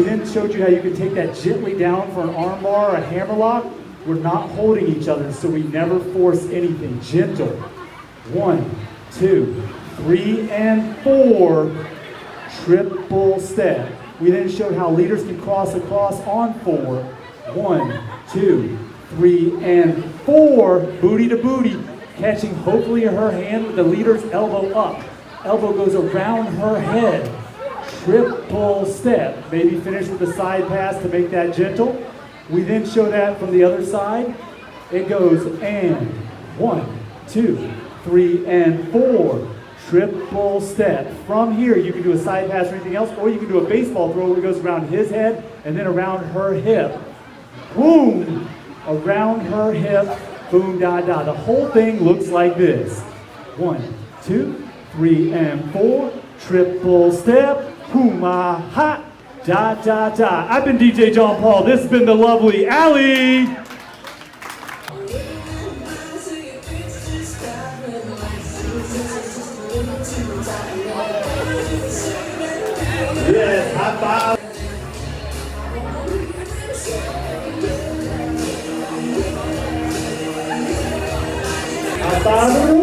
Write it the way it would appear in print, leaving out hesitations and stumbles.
We then showed you how you can take that gently down for an arm bar or a hammer lock. We're not holding each other, so we never force anything. Gentle. 1, 2, 3, and 4. Triple step. We then showed how leaders can cross across on 4. 1, 2, 3, and 4. Booty to booty. Catching hopefully her hand with the leader's elbow up. Elbow goes around her head. Triple step. Maybe finish with the side pass to make that gentle. We then show that from the other side. It goes and 1, 2, 3, and 4. Triple step. From here, you can do a side pass or anything else, or you can do a baseball throw where it goes around his head and then around her hip. Boom! Around her hip. Boom, da, da. The whole thing looks like this. 1, 2, 3, and 4. Triple step. Boom, ah, ha, da, da, da. I've been DJ John Paul. This has been the lovely Allie. Yes, high five. High five.